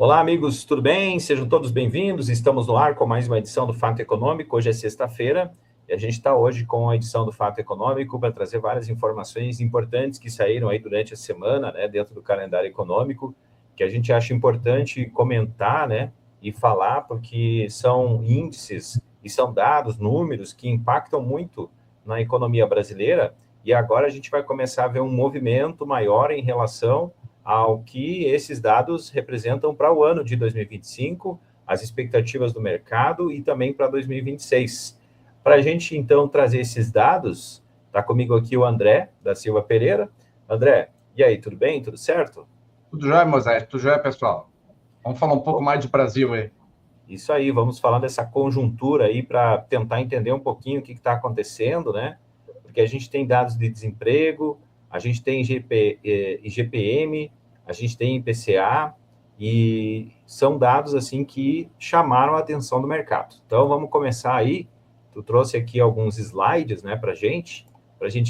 Olá, amigos, tudo bem? Sejam todos bem-vindos. Estamos no ar com mais uma edição do Fato Econômico. Hoje é sexta-feira e a gente está hoje com a edição do Fato Econômico para trazer várias informações importantes que saíram aí durante a semana, né, dentro do calendário econômico, que a gente acha importante comentar, né, e falar, porque são índices e são dados, números que impactam muito na economia brasileira. E agora a gente vai começar a ver um movimento maior em relação ao que esses dados representam para o ano de 2025, as expectativas do mercado e também para 2026. Para a gente, então, trazer esses dados, está comigo aqui o André, da Silva Pereira. André, e aí, tudo bem? Tudo certo? Tudo jóia, Moisés? Tudo jóia, pessoal? Vamos falar um pouco mais de Brasil aí. Isso aí, vamos falar dessa conjuntura aí para tentar entender um pouquinho o que está acontecendo, né? Porque a gente tem dados de desemprego, a gente tem IGPM, a gente tem IPCA, e são dados assim que chamaram a atenção do mercado. Então vamos começar aí. Tu trouxe aqui alguns slides, né, para a gente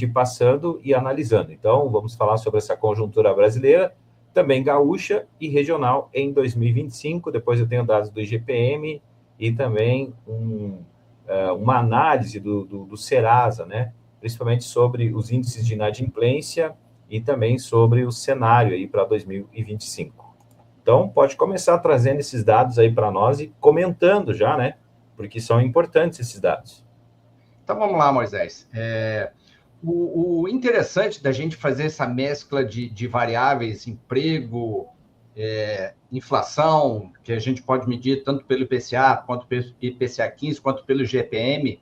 ir passando e analisando. Então vamos falar sobre essa conjuntura brasileira, também gaúcha e regional em 2025. Depois eu tenho dados do IGPM e também uma análise do Serasa, né, principalmente sobre os índices de inadimplência e também sobre o cenário aí para 2025. Então, pode começar trazendo esses dados aí para nós e comentando já, né? Porque são importantes esses dados. Então vamos lá, Moisés. O interessante da gente fazer essa mescla de variáveis, emprego, inflação, que a gente pode medir tanto pelo IPCA, quanto pelo IPCA 15, quanto pelo GPM,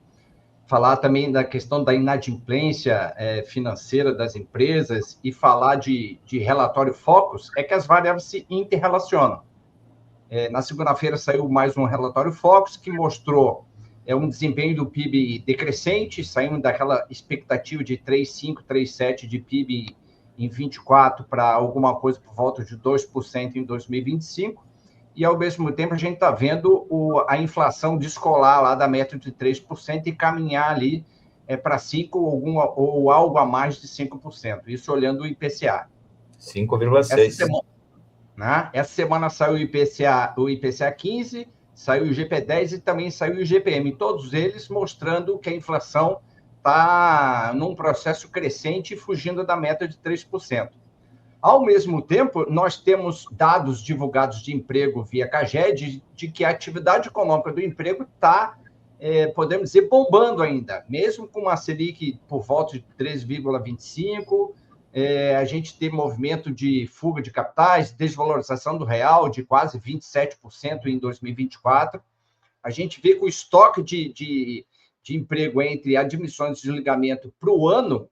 falar também da questão da inadimplência financeira das empresas e falar de relatório Focus, é que as variáveis se interrelacionam. Na segunda-feira saiu mais um relatório Focus que mostrou um desempenho do PIB decrescente, saímos daquela expectativa de 3,5, 3,7 de PIB em 24 para alguma coisa por volta de 2% em 2025, e ao mesmo tempo a gente está vendo a inflação descolar lá da meta de 3% e caminhar ali para 5% ou algo a mais de 5%, isso olhando o IPCA. 5,6. Essa semana saiu o IPCA 15, saiu o IGP-10 e também saiu o IGPM, todos eles mostrando que a inflação está num processo crescente e fugindo da meta de 3%. Ao mesmo tempo, nós temos dados divulgados de emprego via CAGED de que a atividade econômica do emprego está, podemos dizer, bombando ainda, mesmo com uma Selic por volta de 13,25%, a gente tem movimento de fuga de capitais, desvalorização do real de quase 27% em 2024. A gente vê que o estoque de emprego entre admissões e desligamento para o ano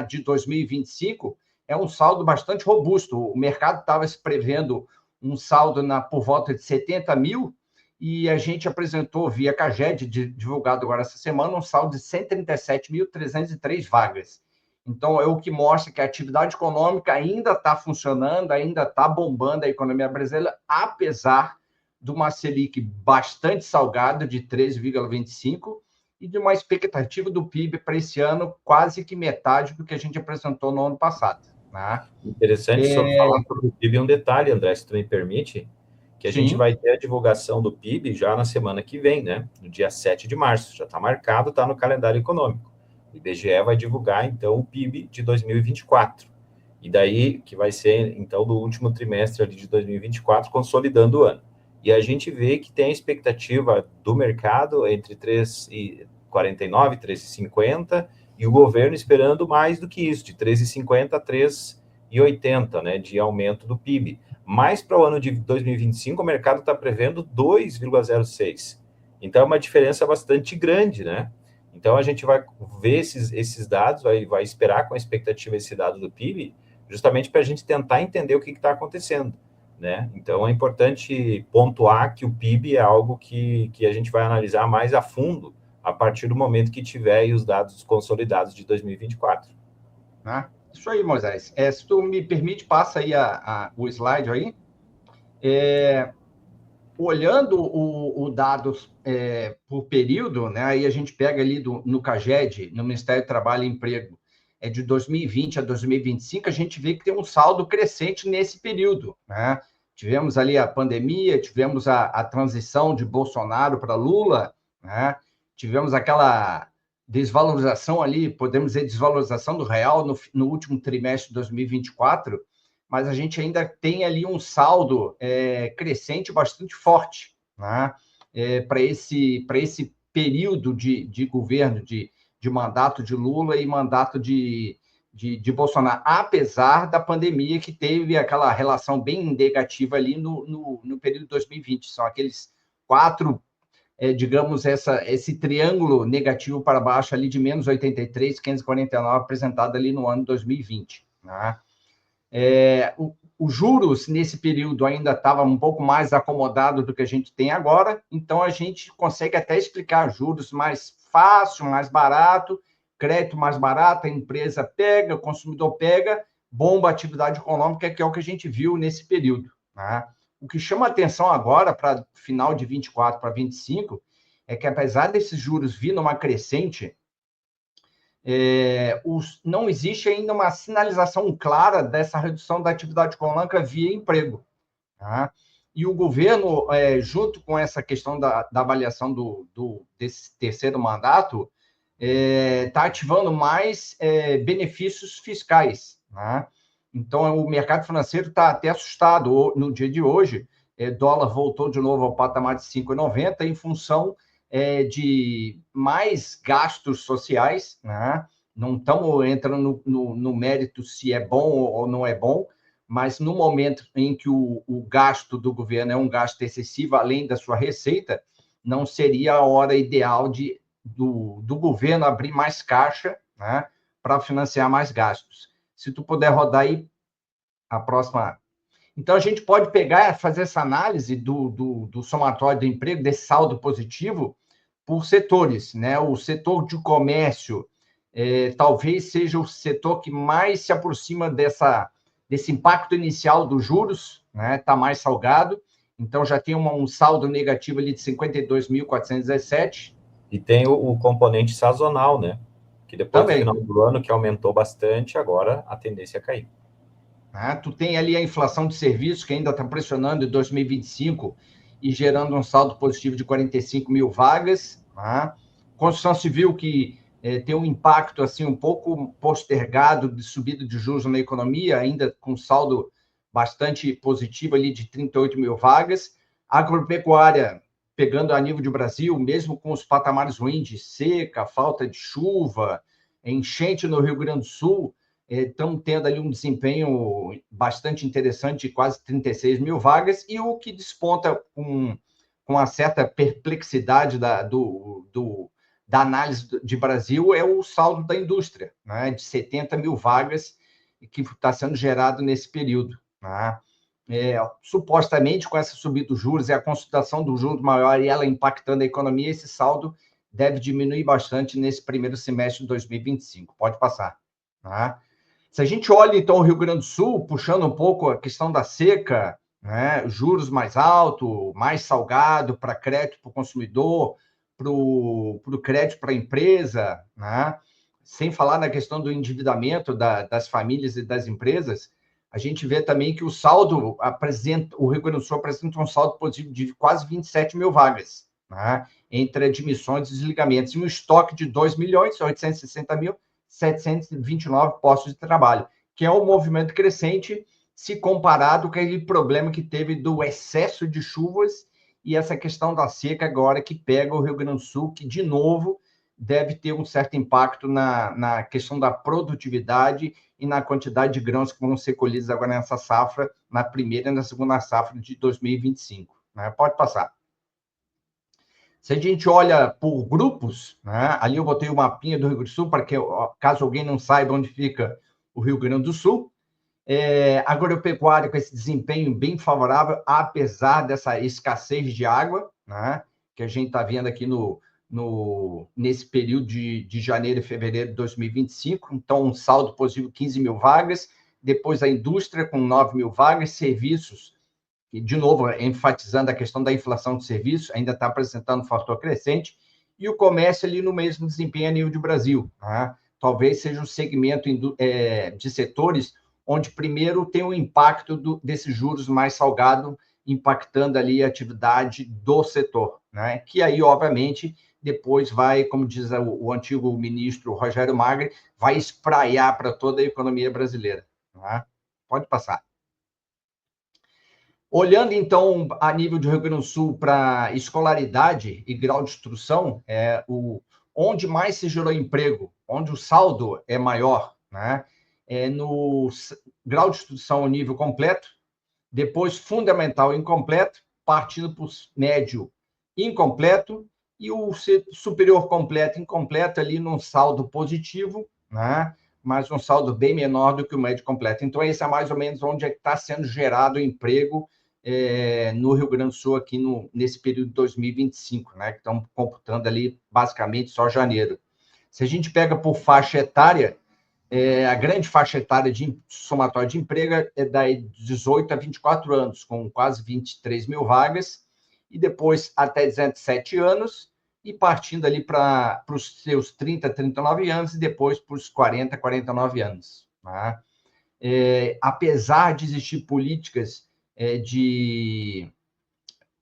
de 2025 é um saldo bastante robusto. O mercado estava se prevendo um saldo por volta de 70 mil, e a gente apresentou via CAGED, divulgado agora essa semana, um saldo de 137.303 vagas. Então, é o que mostra que a atividade econômica ainda está funcionando, ainda está bombando a economia brasileira, apesar de uma Selic bastante salgada, de 13,25%, e de uma expectativa do PIB para esse ano quase que metade do que a gente apresentou no ano passado. Né? Interessante falar sobre o PIB um detalhe, André, se tu me permite, que a gente vai ter a divulgação do PIB já na semana que vem, né? No dia 7 de março, já está marcado, está no calendário econômico. O IBGE vai divulgar, então, o PIB de 2024. E daí, que vai ser, então, do último trimestre ali de 2024, consolidando o ano. E a gente vê que tem a expectativa do mercado entre 3,49, 3,50, e o governo esperando mais do que isso, de 3,50 a 3,80, né, de aumento do PIB. Mas para o ano de 2025, o mercado está prevendo 2,06. Então, é uma diferença bastante grande, né? Então, a gente vai ver esses dados, vai esperar com a expectativa esse dado do PIB, justamente para a gente tentar entender o que está acontecendo, né? Então, é importante pontuar que o PIB é algo que a gente vai analisar mais a fundo a partir do momento que tiver aí os dados consolidados de 2024. Isso aí, Moisés. Se tu me permite, passa aí o slide aí. Olhando o dados por período, né, aí a gente pega ali no CAGED, no Ministério do Trabalho e Emprego, de 2020 a 2025, a gente vê que tem um saldo crescente nesse período, né, tivemos ali a pandemia, tivemos a transição de Bolsonaro para Lula, né? Tivemos aquela desvalorização ali, podemos dizer, desvalorização do real no último trimestre de 2024, mas a gente ainda tem ali um saldo crescente bastante forte, né? Para esse período de governo, de mandato de Lula e mandato de Bolsonaro, apesar da pandemia que teve aquela relação bem negativa ali no período de 2020. São aqueles 4, digamos, esse triângulo negativo para baixo ali de menos 83, 549, apresentado ali no ano 2020. Né? Os juros nesse período ainda estava um pouco mais acomodado do que a gente tem agora, então a gente consegue até explicar juros mais fácil, mais barato, crédito mais barato, a empresa pega, o consumidor pega, bomba a atividade econômica, que é o que a gente viu nesse período. Né? O que chama atenção agora, para final de 24 para 25, é que apesar desses juros vir numa crescente, não existe ainda uma sinalização clara dessa redução da atividade econômica via emprego. Tá? E o governo, junto com essa questão da avaliação desse terceiro mandato, está ativando mais benefícios fiscais. Né? Então, o mercado financeiro está até assustado. No dia de hoje, dólar voltou de novo ao patamar de 5,90 em função de mais gastos sociais. Né? Não estamos entrando no mérito se é bom ou não é bom, mas no momento em que o gasto do governo é um gasto excessivo, além da sua receita, não seria a hora ideal do governo abrir mais caixa, né, para financiar mais gastos. Se tu puder rodar aí a próxima. Então, a gente pode pegar, fazer essa análise do somatório do emprego, desse saldo positivo, por setores. Né? O setor de comércio talvez seja o setor que mais se aproxima desse impacto inicial dos juros, né? Está mais salgado, então já tem um saldo negativo ali de 52.417. E tem o componente sazonal, né? Que depois do final do ano, que aumentou bastante, agora a tendência é cair. Tu tem ali a inflação de serviços, que ainda está pressionando em 2025 e gerando um saldo positivo de 45 mil vagas. Construção civil, que tem um impacto assim um pouco postergado de subida de juros na economia, ainda com saldo bastante positivo ali de 38 mil vagas. Agropecuária, pegando a nível de Brasil, mesmo com os patamares ruins de seca, falta de chuva, enchente no Rio Grande do Sul, estão tendo ali um desempenho bastante interessante de quase 36 mil vagas, e o que desponta com uma certa perplexidade da análise de Brasil é o saldo da indústria, né, de 70 mil vagas que está sendo gerado nesse período. Né? Supostamente, com essa subida dos juros e a consultação do juros maior e ela impactando a economia, esse saldo deve diminuir bastante nesse primeiro semestre de 2025. Pode passar. Né? Se a gente olha, então, o Rio Grande do Sul, puxando um pouco a questão da seca, né, juros mais alto, mais salgado para crédito para o consumidor, para o crédito para a empresa, né, sem falar na questão do endividamento das famílias e das empresas, a gente vê também que o saldo o Rio Grande do Sul apresenta um saldo positivo de quase 27 mil vagas, né, entre admissões e desligamentos, e um estoque de 2.860.729 postos de trabalho, que é um movimento crescente se comparado com aquele problema que teve do excesso de chuvas e essa questão da seca agora que pega o Rio Grande do Sul, que, de novo, deve ter um certo impacto na questão da produtividade e na quantidade de grãos que vão ser colhidos agora nessa safra, na primeira e na segunda safra de 2025. Né? Pode passar. Se a gente olha por grupos, né, ali eu botei o mapinha do Rio Grande do Sul, para que, caso alguém não saiba onde fica o Rio Grande do Sul, agropecuária com esse desempenho bem favorável, apesar dessa escassez de água, né, que a gente está vendo aqui nesse período de janeiro e fevereiro de 2025, então um saldo positivo 15 mil vagas, depois a indústria com 9 mil vagas, serviços, e, de novo, enfatizando a questão da inflação de serviços, ainda está apresentando um fator crescente, e o comércio ali no mesmo desempenho a nível de Brasil. Tá? Talvez seja um segmento de setores onde primeiro tem o impacto desses juros mais salgados, impactando ali a atividade do setor, né? Que aí, obviamente, depois vai, como diz o antigo ministro Rogério Magri, vai espraiar para toda a economia brasileira. Né? Pode passar. Olhando, então, a nível de Rio Grande do Sul para escolaridade e grau de instrução, onde mais se gerou emprego, onde o saldo é maior, né? No grau de instrução nível completo, depois fundamental incompleto, partindo para o médio incompleto, e o superior completo incompleto ali num saldo positivo, né? Mas um saldo bem menor do que o médio completo. Então, esse é mais ou menos onde está sendo gerado o emprego no Rio Grande do Sul, aqui nesse período de 2025, né? Que estão computando ali basicamente só janeiro. Se a gente pega por faixa etária, a grande faixa etária de somatório de emprego é da 18 a 24 anos, com quase 23 mil vagas, e depois até 17 anos, e partindo ali para os seus 30, 39 anos, e depois para os 40, 49 anos. Tá? Apesar de existir políticas de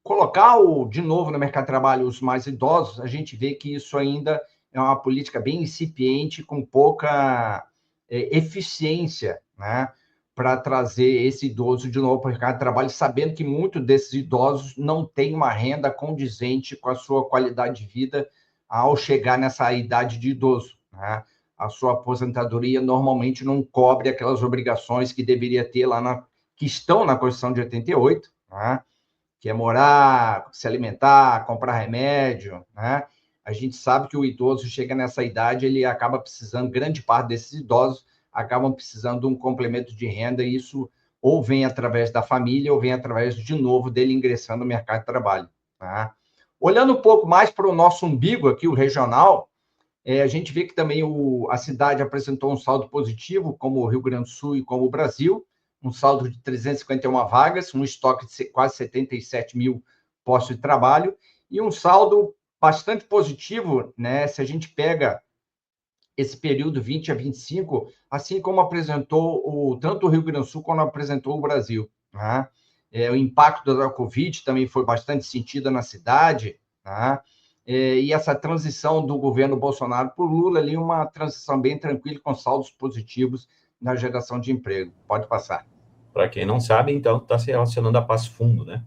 colocar de novo no mercado de trabalho os mais idosos, a gente vê que isso ainda é uma política bem incipiente, com pouca eficiência, né, para trazer esse idoso de novo para o mercado de trabalho, sabendo que muitos desses idosos não têm uma renda condizente com a sua qualidade de vida ao chegar nessa idade de idoso. Né? A sua aposentadoria normalmente não cobre aquelas obrigações que deveria ter lá, que estão na Constituição de 88, né? Que é morar, se alimentar, comprar remédio, né? A gente sabe que o idoso chega nessa idade, ele acaba precisando, grande parte desses idosos acabam precisando de um complemento de renda, e isso ou vem através da família, ou vem através, de novo, dele ingressando no mercado de trabalho. Tá? Olhando um pouco mais para o nosso umbigo aqui, o regional, a gente vê que também a cidade apresentou um saldo positivo, como o Rio Grande do Sul e como o Brasil, um saldo de 351 vagas, um estoque de quase 77 mil postos de trabalho, e um saldo bastante positivo, né? Se a gente pega esse período 20 a 25, assim como apresentou tanto o Rio Grande do Sul como apresentou o Brasil. Né? O impacto da Covid também foi bastante sentido na cidade, né? E essa transição do governo Bolsonaro por Lula ali, uma transição bem tranquila, com saldos positivos na geração de emprego. Pode passar. Para quem não sabe, então, está se relacionando a Passo Fundo, né?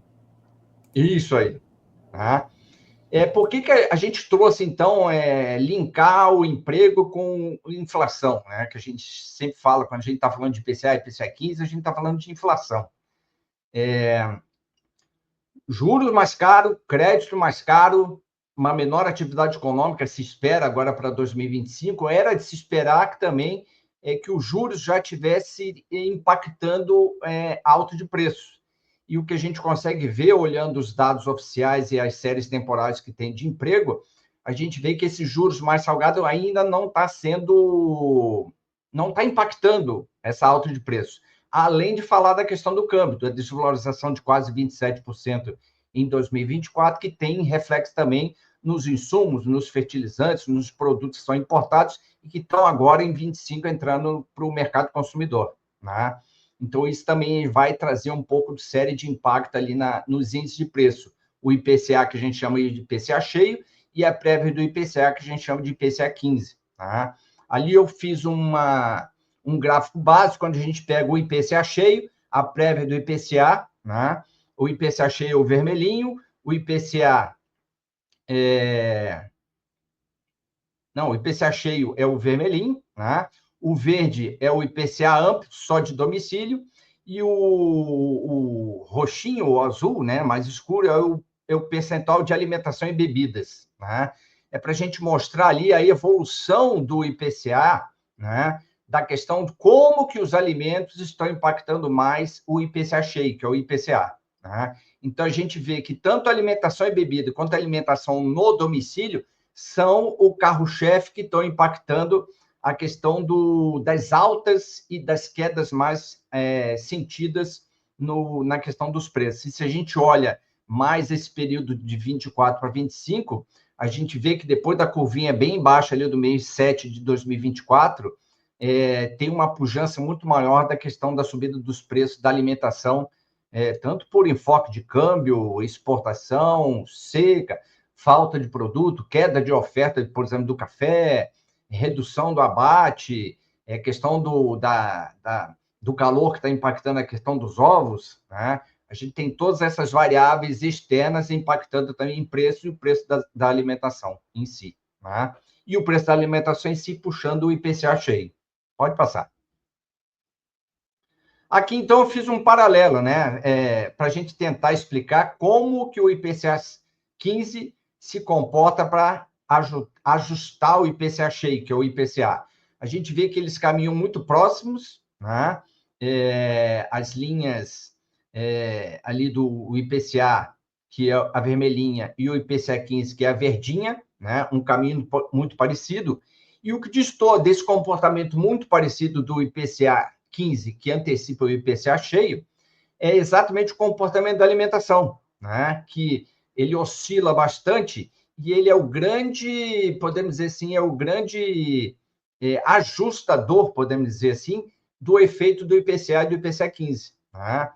Isso aí. Tá? Por que a gente trouxe, então, linkar o emprego com inflação, né? Que a gente sempre fala, quando a gente está falando de IPCA e IPCA 15, a gente está falando de inflação. Juros mais caro, crédito mais caro, uma menor atividade econômica se espera agora para 2025, era de se esperar que também que os juros já estivesse impactando alta de preço. E o que a gente consegue ver, olhando os dados oficiais e as séries temporais que tem de emprego, a gente vê que esses juros mais salgados ainda não está impactando essa alta de preço. Além de falar da questão do câmbio, da desvalorização de quase 27% em 2024, que tem reflexo também nos insumos, nos fertilizantes, nos produtos que são importados e que estão agora em 25 entrando para o mercado consumidor. Né? Então, isso também vai trazer um pouco de série de impacto ali nos índices de preço. O IPCA, que a gente chama de IPCA cheio, e a prévia do IPCA, que a gente chama de IPCA 15. Tá? Ali eu fiz um gráfico básico, onde a gente pega o IPCA cheio, a prévia do IPCA, né? O IPCA cheio é o vermelhinho, o IPCA... Não, o IPCA cheio é o vermelhinho, né? O verde é o IPCA amplo, só de domicílio, e o roxinho, o azul, né, mais escuro, é o percentual de alimentação e bebidas. Né? É para a gente mostrar ali a evolução do IPCA, né, da questão de como que os alimentos estão impactando mais o IPCA cheio, que é o IPCA. Né? Então, a gente vê que tanto a alimentação e bebida quanto a alimentação no domicílio são o carro-chefe que estão impactando a questão das altas e das quedas mais sentidas na questão dos preços. E se a gente olha mais esse período de 24 para 25, a gente vê que depois da curvinha bem baixa ali do mês 7 de 2024, tem uma pujança muito maior da questão da subida dos preços da alimentação, tanto por enfoque de câmbio, exportação, seca, falta de produto, queda de oferta, por exemplo, do café, redução do abate, questão do calor que está impactando a questão dos ovos, né? A gente tem todas essas variáveis externas impactando também em preço e o preço da alimentação em si, né? E o preço da alimentação em si puxando o IPCA cheio. Pode passar. Aqui, então, eu fiz um paralelo, né, para a gente tentar explicar como que o IPCA 15 se comporta para ajustar o IPCA cheio, que é o IPCA. A gente vê que eles caminham muito próximos, né? As linhas ali do IPCA, que é a vermelhinha, e o IPCA 15, que é a verdinha, né? Um caminho muito parecido. E o que distorce desse comportamento muito parecido do IPCA 15, que antecipa o IPCA cheio, é exatamente o comportamento da alimentação, né? Que ele oscila bastante e ele é o grande, podemos dizer assim, é o grande ajustador, podemos dizer assim, do efeito do IPCA e do IPCA 15, né?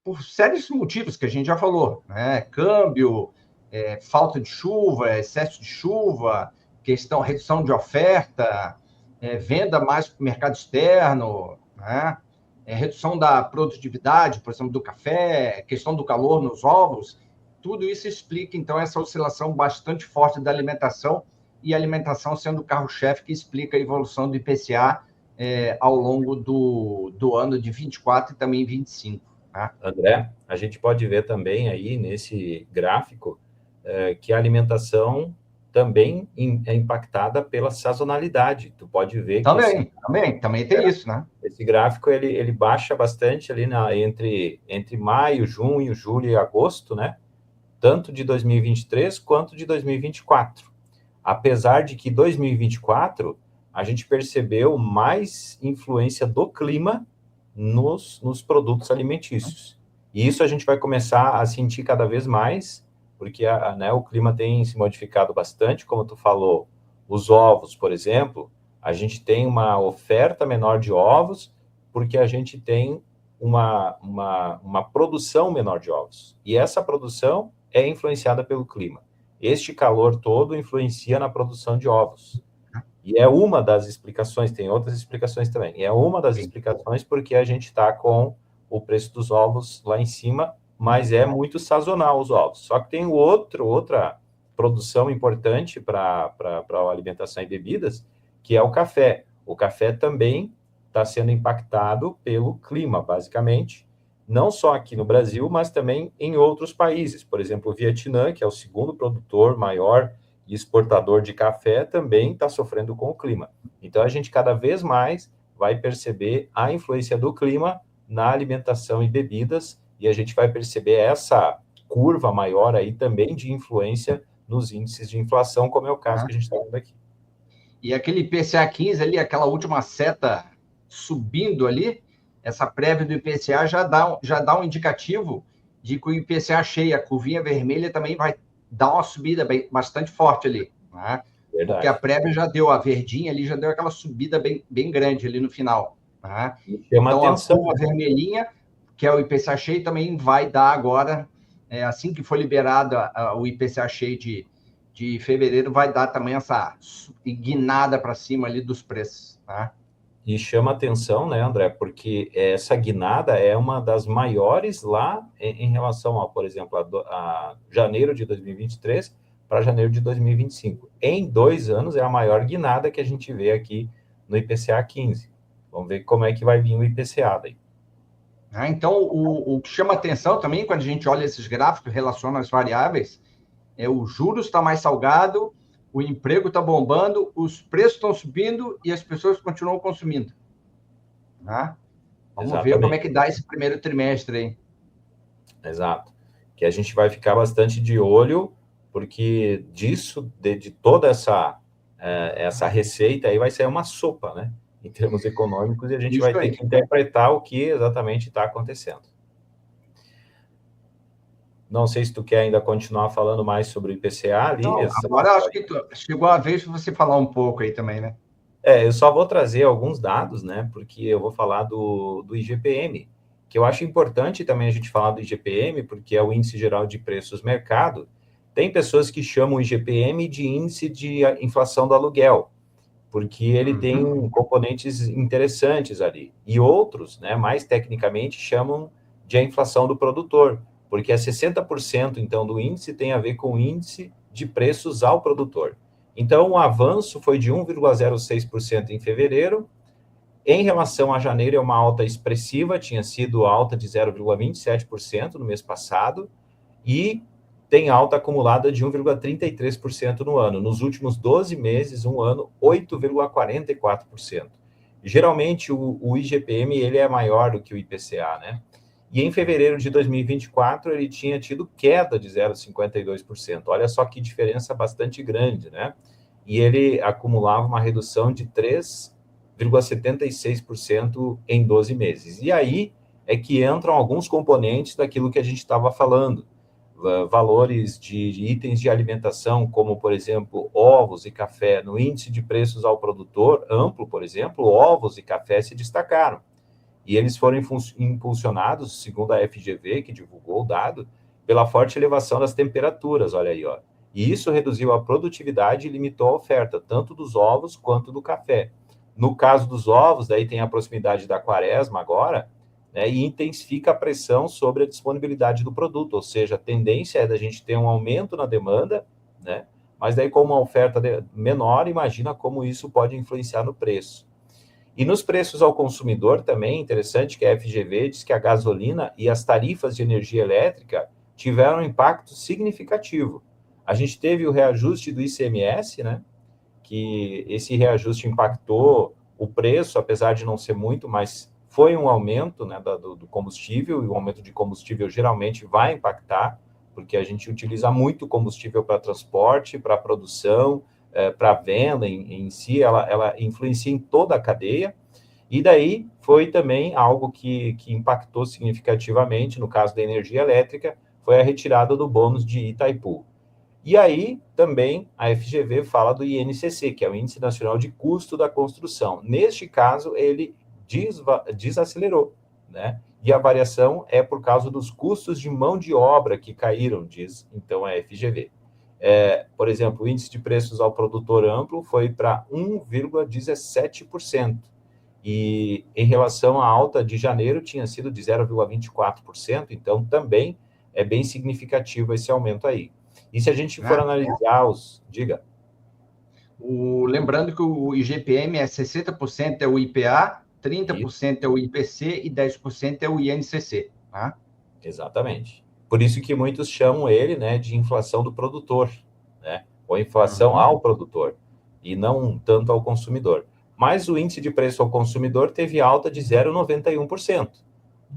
Por sérios motivos que a gente já falou, né? Câmbio, falta de chuva, excesso de chuva, redução de oferta, venda mais para o mercado externo, né? Redução da produtividade, por exemplo, do café, questão do calor nos ovos, tudo isso explica, então, essa oscilação bastante forte da alimentação, e a alimentação sendo o carro-chefe que explica a evolução do IPCA ao longo do ano de 24 e também 25. Tá? André, a gente pode ver também aí nesse gráfico que a alimentação também é impactada pela sazonalidade. Tu pode ver que também tem isso, né? Esse gráfico ele baixa bastante ali entre maio, junho, julho e agosto, né? Tanto de 2023 quanto de 2024. Apesar de que 2024 a gente percebeu mais influência do clima nos produtos alimentícios. E isso a gente vai começar a sentir cada vez mais, porque né, o clima tem se modificado bastante, como tu falou, os ovos, por exemplo, a gente tem uma oferta menor de ovos, porque a gente tem uma produção menor de ovos. E essa produção é influenciada pelo clima. Este calor todo influencia na produção de ovos. E é uma das explicações, tem outras explicações também, e é uma das explicações porque a gente está com o preço dos ovos lá em cima, mas é muito sazonal os ovos. Só que tem outra produção importante para a alimentação e bebidas, que é o café. O café também está sendo impactado pelo clima, basicamente, não só aqui no Brasil, mas também em outros países. Por exemplo, o Vietnã, que é o segundo produtor maior e exportador de café, também está sofrendo com o clima. Então, a gente cada vez mais vai perceber a influência do clima na alimentação e bebidas, e a gente vai perceber essa curva maior aí também de influência nos índices de inflação, como é o caso que a gente está vendo aqui. E aquele IPCA 15 ali, aquela última seta subindo ali, essa prévia do IPCA já dá um indicativo de que o IPCA cheio, a curvinha vermelha, também vai dar uma subida bastante forte ali, né? Porque a prévia já deu, a verdinha ali já deu aquela subida bem grande ali no final. Né? Então, atenção. A curva vermelhinha, que é o IPCA cheio, também vai dar agora, assim que for liberado o IPCA cheio de fevereiro, vai dar também essa guinada para cima ali dos preços. Tá? E chama atenção, né, André, porque essa guinada é uma das maiores lá em relação a, por exemplo, a janeiro de 2023 para janeiro de 2025. Em 2 anos é a maior guinada que a gente vê aqui no IPCA 15. Vamos ver como é que vai vir o IPCA daí. Então, o que chama atenção também, quando a gente olha esses gráficos, relaciona as variáveis, o juros está mais salgado, o emprego está bombando, os preços estão subindo e as pessoas continuam consumindo. Né? Vamos ver como é que dá esse primeiro trimestre aí. Exato. Que a gente vai ficar bastante de olho, porque disso, de toda essa receita aí vai ser uma sopa, né? Em termos econômicos, e a gente vai ter que interpretar o que exatamente está acontecendo. Não sei se tu quer ainda continuar falando mais sobre o IPCA ali. Não, agora acho que chegou a vez de você falar um pouco aí também, né? Eu só vou trazer alguns dados, né, porque eu vou falar do IGPM, que eu acho importante também a gente falar do IGPM, porque é o Índice Geral de Preços Mercado. Tem pessoas que chamam o IGPM de Índice de Inflação do Aluguel, porque ele tem componentes interessantes ali. E outros, né, mais tecnicamente, chamam de a inflação do produtor, porque é 60%, então, do índice tem a ver com o índice de preços ao produtor. Então, o avanço foi de 1,06% em fevereiro. Em relação a janeiro, é uma alta expressiva, tinha sido alta de 0,27% no mês passado, e tem alta acumulada de 1,33% no ano. Nos últimos 12 meses, um ano, 8,44%. Geralmente, o IGPM ele é maior do que o IPCA, né? E em fevereiro de 2024, ele tinha tido queda de 0,52%. Olha só que diferença bastante grande, né? E ele acumulava uma redução de 3,76% em 12 meses. E aí é que entram alguns componentes daquilo que a gente estava falando. Valores de itens de alimentação, como, por exemplo, ovos e café, no índice de preços ao produtor amplo, por exemplo, ovos e café se destacaram. E eles foram impulsionados, segundo a FGV, que divulgou o dado, pela forte elevação das temperaturas, olha aí, ó. E isso reduziu a produtividade e limitou a oferta, tanto dos ovos quanto do café. No caso dos ovos, daí tem a proximidade da quaresma agora, né, e intensifica a pressão sobre a disponibilidade do produto, ou seja, a tendência é da gente ter um aumento na demanda, né, mas daí como a oferta menor, imagina como isso pode influenciar no preço. E nos preços ao consumidor também, interessante que a FGV diz que a gasolina e as tarifas de energia elétrica tiveram um impacto significativo. A gente teve o reajuste do ICMS, né, que esse reajuste impactou o preço, apesar de não ser muito, mas foi um aumento, né, do combustível, e o aumento de combustível geralmente vai impactar, porque a gente utiliza muito combustível para transporte, para produção, para venda em si, ela influencia em toda a cadeia. E daí foi também algo que impactou significativamente, no caso da energia elétrica, foi a retirada do bônus de Itaipu. E aí, também, a FGV fala do INCC, que é o Índice Nacional de Custo da Construção. Neste caso, ele desacelerou, né? E a variação é por causa dos custos de mão de obra que caíram, diz, então, a FGV. Por exemplo, o índice de preços ao produtor amplo foi para 1,17%. E em relação à alta de janeiro, tinha sido de 0,24%, então também é bem significativo esse aumento aí. E se a gente for analisar os... Diga. Lembrando que o IGPM é 60% é o IPA, 30% é o IPC e 10% é o INCC. Né? Exatamente. Por isso que muitos chamam ele, né, de inflação do produtor, né? Ou inflação ao produtor, e não tanto ao consumidor. Mas o índice de preço ao consumidor teve alta de 0,91%.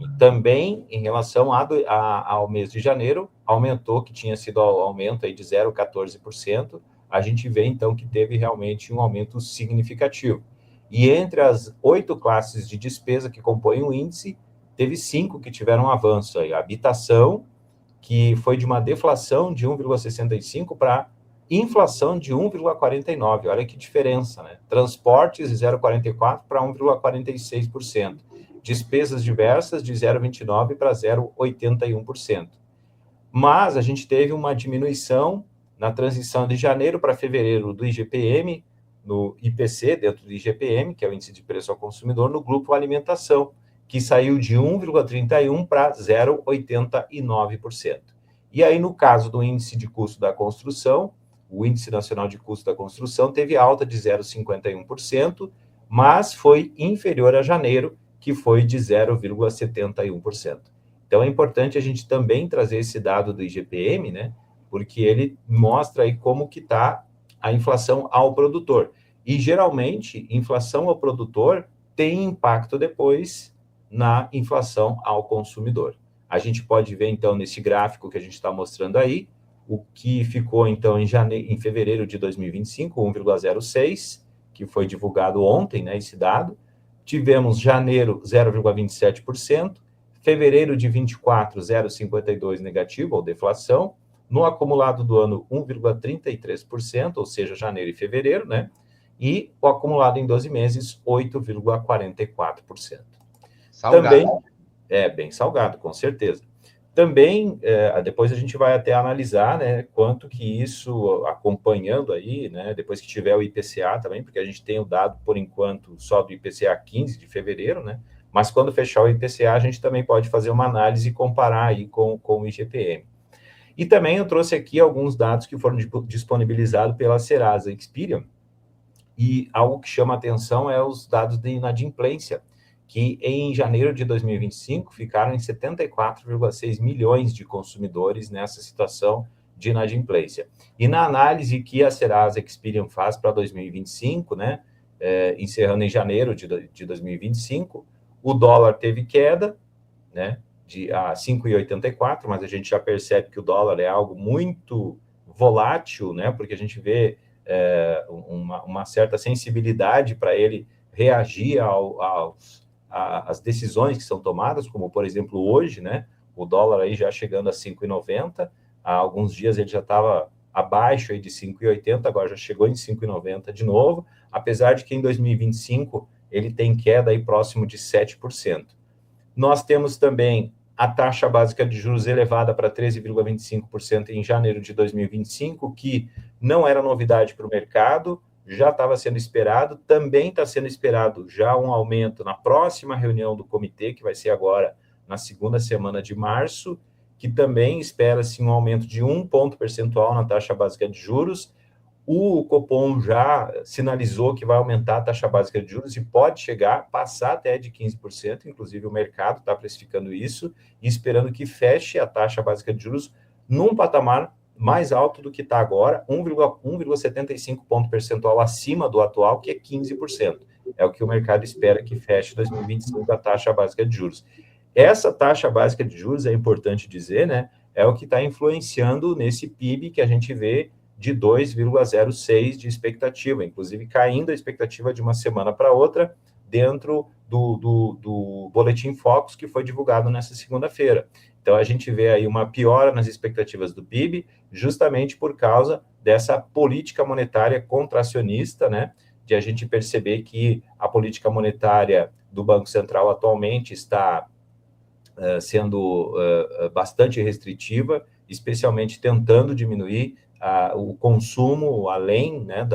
E também, em relação ao mês de janeiro, aumentou, que tinha sido aumento aí de 0,14%. A gente vê, então, que teve realmente um aumento significativo. E entre as 8 classes de despesa que compõem o índice, teve 5 que tiveram um avanço aí. A habitação, que foi de uma deflação de 1,65 para inflação de 1,49. Olha que diferença, né? Transportes, de 0,44 para 1,46%. Despesas diversas, de 0,29 para 0,81%. Mas a gente teve uma diminuição na transição de janeiro para fevereiro do IGPM, no IPC, dentro do IGPM, que é o Índice de Preço ao Consumidor, no grupo alimentação, que saiu de 1,31 para 0,89%. E aí, no caso do Índice de Custo da Construção, o Índice Nacional de Custo da Construção teve alta de 0,51%, mas foi inferior a janeiro, que foi de 0,71%. Então, é importante a gente também trazer esse dado do IGPM, né? Porque ele mostra aí como que está a inflação ao produtor. E, geralmente, inflação ao produtor tem impacto depois na inflação ao consumidor. A gente pode ver, então, nesse gráfico que a gente está mostrando aí, o que ficou, então, em fevereiro de 2025, 1,06, que foi divulgado ontem, né, esse dado. Tivemos janeiro, 0,27%, fevereiro de 24, 0,52 negativo, ou deflação. No acumulado do ano, 1,33%, ou seja, janeiro e fevereiro, né? e o acumulado em 12 meses, 8,44%. Salgado. Também é bem salgado, com certeza. Também, depois a gente vai até analisar, né, quanto que isso, acompanhando aí, né, depois que tiver o IPCA também, porque a gente tem o dado, por enquanto, só do IPCA 15 de fevereiro, né, mas quando fechar o IPCA, a gente também pode fazer uma análise e comparar aí com o IGPM. E também eu trouxe aqui alguns dados que foram disponibilizados pela Serasa Experian, e algo que chama atenção é os dados de inadimplência, que em janeiro de 2025 ficaram em 74,6 milhões de consumidores nessa situação de inadimplência. E na análise que a Serasa Experian faz para 2025, né, encerrando em janeiro de 2025, o dólar teve queda, né, de 5,84, mas a gente já percebe que o dólar é algo muito volátil, né, porque a gente vê uma certa sensibilidade para ele reagir às decisões que são tomadas, como, por exemplo, hoje, né, o dólar aí já chegando a 5,90, há alguns dias ele já estava abaixo aí de 5,80, agora já chegou em 5,90 de novo, apesar de que em 2025 ele tem queda aí próximo de 7%. Nós temos também a taxa básica de juros elevada para 13,25% em janeiro de 2025, que não era novidade para o mercado, já estava sendo esperado, também está sendo esperado já um aumento na próxima reunião do comitê, que vai ser agora na segunda semana de março, que também espera-se um aumento de 1 ponto percentual na taxa básica de juros. O Copom já sinalizou que vai aumentar a taxa básica de juros e pode chegar, passar até de 15%, inclusive o mercado está precificando isso, e esperando que feche a taxa básica de juros num patamar mais alto do que está agora, 1,75 ponto percentual acima do atual, que é 15%. É o que o mercado espera que feche 2025 a taxa básica de juros. Essa taxa básica de juros, é importante dizer, né, é o que está influenciando nesse PIB que a gente vê de 2,06 de expectativa, inclusive caindo a expectativa de uma semana para outra, dentro do Boletim Focus, que foi divulgado nessa segunda-feira. Então, a gente vê aí uma piora nas expectativas do PIB, justamente por causa dessa política monetária contracionista, né? De a gente perceber que a política monetária do Banco Central atualmente está sendo bastante restritiva, especialmente tentando diminuir o consumo além, né,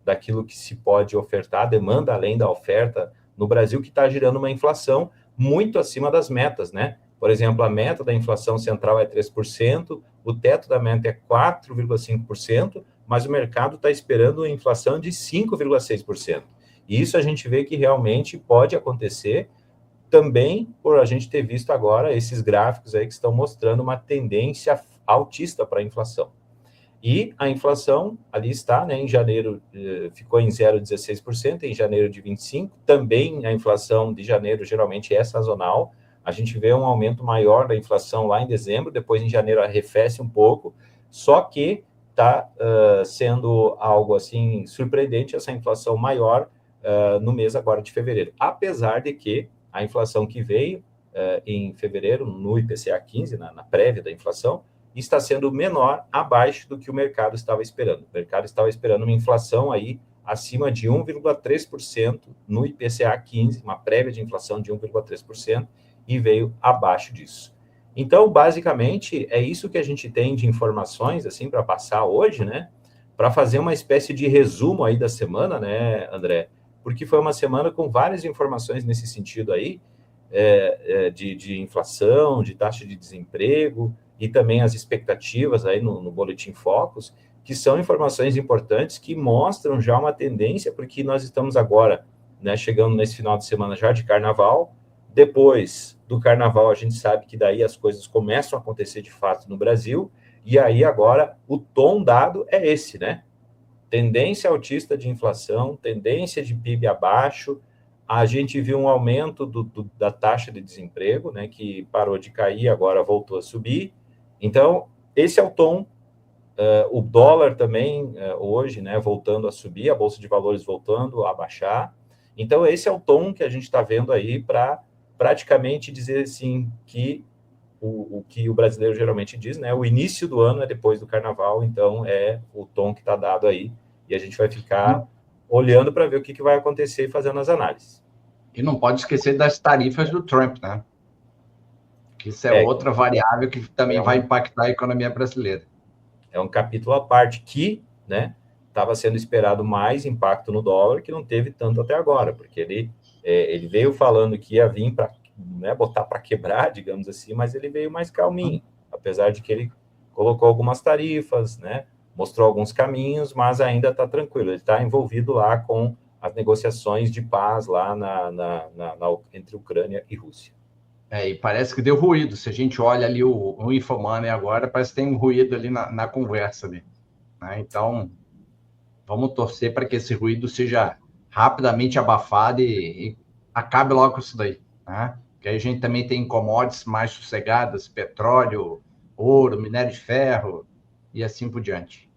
daquilo que se pode ofertar, a demanda além da oferta no Brasil, que está gerando uma inflação muito acima das metas, né? Por exemplo, a meta da inflação central é 3%, o teto da meta é 4,5%, mas o mercado está esperando uma inflação de 5,6%. E isso a gente vê que realmente pode acontecer, também por a gente ter visto agora esses gráficos aí que estão mostrando uma tendência altista para a inflação. E a inflação ali está, né, em janeiro ficou em 0,16%, em janeiro de 25, também a inflação de janeiro geralmente é sazonal, a gente vê um aumento maior da inflação lá em dezembro, depois em janeiro arrefece um pouco, só que está sendo algo assim surpreendente essa inflação maior no mês agora de fevereiro, apesar de que a inflação que veio em fevereiro, no IPCA 15, na prévia da inflação, está sendo menor, abaixo do que o mercado estava esperando. O mercado estava esperando uma inflação aí acima de 1,3% no IPCA 15, uma prévia de inflação de 1,3%, e veio abaixo disso. Então, basicamente, é isso que a gente tem de informações assim para passar hoje, né? Para fazer uma espécie de resumo aí da semana, né, André? Porque foi uma semana com várias informações nesse sentido aí, de inflação, de taxa de desemprego, e também as expectativas aí no Boletim Focus, que são informações importantes que mostram já uma tendência, porque nós estamos agora, né, chegando nesse final de semana já de carnaval, depois do carnaval a gente sabe que daí as coisas começam a acontecer de fato no Brasil, e aí agora o tom dado é esse, né? Tendência altista de inflação, tendência de PIB abaixo, a gente viu um aumento da taxa de desemprego, né, que parou de cair, agora voltou a subir. Então, esse é o tom. O dólar também, hoje, né, voltando a subir, a Bolsa de Valores voltando a baixar. Então, esse é o tom que a gente está vendo aí para praticamente dizer assim que o que o brasileiro geralmente diz, né? O início do ano é depois do carnaval, então é o tom que está dado aí, e a gente vai ficar olhando para ver o que vai acontecer e fazendo as análises. E não pode esquecer das tarifas do Trump, né? Que isso é outra variável que também vai impactar a economia brasileira. É um capítulo à parte que, né, estava sendo esperado mais impacto no dólar, que não teve tanto até agora, porque ele veio falando que ia vir para, né, botar para quebrar, digamos assim, mas ele veio mais calminho, apesar de que ele colocou algumas tarifas, né, mostrou alguns caminhos, mas ainda está tranquilo, ele está envolvido lá com as negociações de paz lá entre Ucrânia e Rússia. E parece que deu ruído. Se a gente olha ali o Infomoney agora, parece que tem um ruído ali na conversa ali. Né? Então, vamos torcer para que esse ruído seja rapidamente abafado e acabe logo com isso daí. Né? Porque aí a gente também tem commodities mais sossegadas, petróleo, ouro, minério de ferro e assim por diante.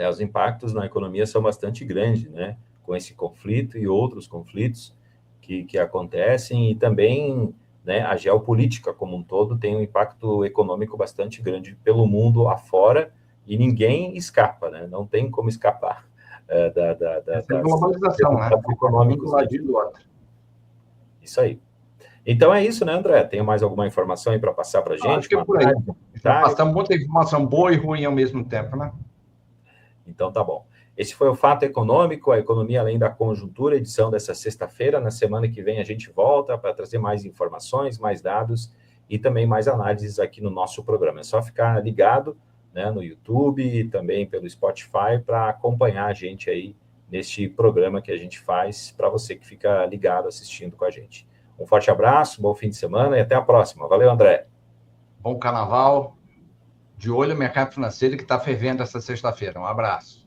Os impactos na economia são bastante grandes, né? Com esse conflito e outros conflitos que acontecem, e também, né, a geopolítica como um todo tem um impacto econômico bastante grande pelo mundo afora, e ninguém escapa, né? Não tem como escapar da globalização, né? Econômicos, né? Do outro. Isso aí. Então é isso, né, André? Tem mais alguma informação aí para passar para a gente? Acho que é por aí. Já passamos muita informação boa e ruim ao mesmo tempo, né? Então tá bom. Esse foi o Fato Econômico, a economia além da conjuntura, edição dessa sexta-feira. Na semana que vem a gente volta para trazer mais informações, mais dados e também mais análises aqui no nosso programa. É só ficar ligado, né, no YouTube e também pelo Spotify para acompanhar a gente aí neste programa que a gente faz para você que fica ligado assistindo com a gente. Um forte abraço, bom fim de semana e até a próxima. Valeu, André. Bom carnaval. De olho no mercado financeiro que está fervendo essa sexta-feira. Um abraço.